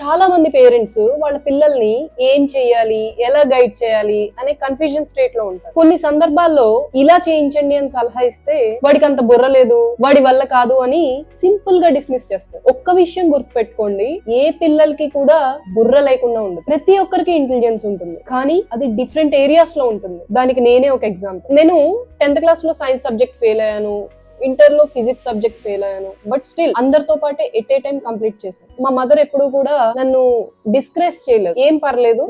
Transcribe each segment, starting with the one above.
చాలా మంది పేరెంట్స్ వాళ్ళ పిల్లల్ని ఏం చేయాలి, ఎలా గైడ్ చేయాలి అనే కన్ఫ్యూజన్ స్టేట్ లో ఉంటారు. కొన్ని సందర్భాల్లో ఇలా చేయించండి అని సలహా ఇస్తే వాడికి అంత బుర్ర లేదు, వాడి వల్ల కాదు అని సింపుల్ గా డిస్మిస్ చేస్తారు. ఒక్క విషయం గుర్తుపెట్టుకోండి, ఏ పిల్లలకి కూడా బుర్ర లేకుండా ఉండదు. ప్రతి ఒక్కరికి ఇంటెలిజెన్స్ ఉంటుంది, కానీ అది డిఫరెంట్ ఏరియాస్ లో ఉంటుంది. దానికి నేనే ఒక ఎగ్జాంపుల్. నేను 10th క్లాస్ లో సైన్స్ సబ్జెక్ట్ ఫెయిల్ అయ్యాను, ఇంటర్ లో ఫిజిక్స్ సబ్జెక్ట్ ఫెయిల్ అయ్యాను. బట్ స్టిల్ అందరితో పాటే ఎట్ ఏ టైం కంప్లీట్ చేశాను. మా మదర్ ఎప్పుడు కూడా నన్ను డిస్కరేజ్ చేయలేదు. ఏం పర్లేదు,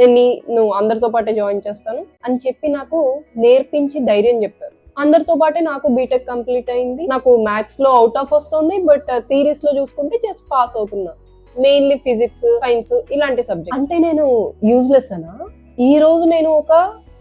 నువ్వు అందరితో పాటే జాయిన్ చేస్తాను అని చెప్పి నాకు నేర్పించి ధైర్యం చెప్పారు. అందరితో పాటే నాకు బీటెక్ కంప్లీట్ అయింది. నాకు మ్యాథ్స్ లో అవుట్ ఆఫ్ వస్తుంది, బట్ థియరీస్ లో చూసుకుంటే జస్ట్ పాస్ అవుతున్నా. మెయిన్లీ ఫిజిక్స్, సైన్స్ ఇలాంటి సబ్జెక్ట్. అంటే నేను యూజ్లెస్ అనా? ఈ రోజు నేను ఒక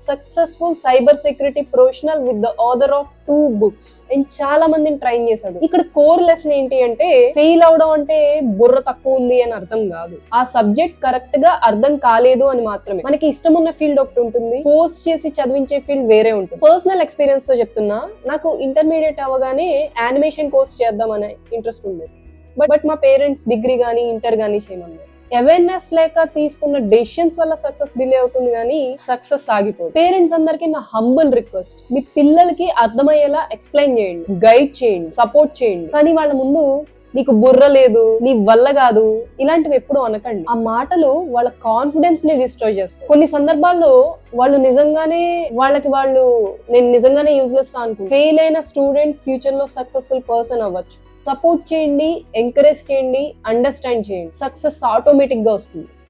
successful cyber security professional with the author of 2 books and చాలా మందిని ట్రైన్ చేశాడు. ఇక్కడ కోర్ లెసన్ ఏంటి అంటే, ఫెయిల్ అవడం అంటే బుర్ర తక్కువ ఉంది అని అర్థం కాదు, ఆ సబ్జెక్ట్ కరెక్ట్ గా అర్థం కాలేదు అని మాత్రమే. మనకి ఇష్టం ఉన్న ఫీల్డ్ ఒకటి ఉంటుంది, ఫోర్స్ చేసి చదివించే ఫీల్డ్ వేరే ఉంటుంది. పర్సనల్ ఎక్స్పీరియన్స్ తో చెప్తున్నా, నాకు ఇంటర్మీడియట్ అవ్వగానే యానిమేషన్ కోర్స్ చేద్దామనే ఇంట్రెస్ట్ ఉండేది. బట్ మా పేరెంట్స్ డిగ్రీ గానీ ఇంటర్ గానీ చేయమన్నారు. అవేర్నెస్ లేక తీసుకున్న డెసిషన్స్ వల్ల సక్సెస్ డిలే అవుతుంది, కానీ సక్సెస్ ఆగిపోదు. పేరెంట్స్ అందరికి నా హంబుల్ రిక్వెస్ట్, మీ పిల్లలకి అర్థమయ్యేలా ఎక్స్ప్లెయిన్ చేయండి, గైడ్ చేయండి, సపోర్ట్ చేయండి. కానీ వాళ్ళ ముందు నీకు బుర్ర లేదు, నీ వల్ల కాదు ఇలాంటివి ఎప్పుడు అనకండి. ఆ మాటలు వాళ్ళ కాన్ఫిడెన్స్ ని డిస్ట్రాయ్ చేస్తాయి. కొన్ని సందర్భాల్లో వాళ్ళు నేను నిజంగానే యూజ్లెస్ అనుకుంటా. ఫెయిల్ అయిన స్టూడెంట్ ఫ్యూచర్ లో సక్సెస్ఫుల్ పర్సన్ అవ్వచ్చు. సపోర్ట్ చేయండి, ఎంకరేజ్ చేయండి, అండర్స్టాండ్ చేయండి, సక్సెస్ ఆటోమేటిక్ గా వస్తుంది.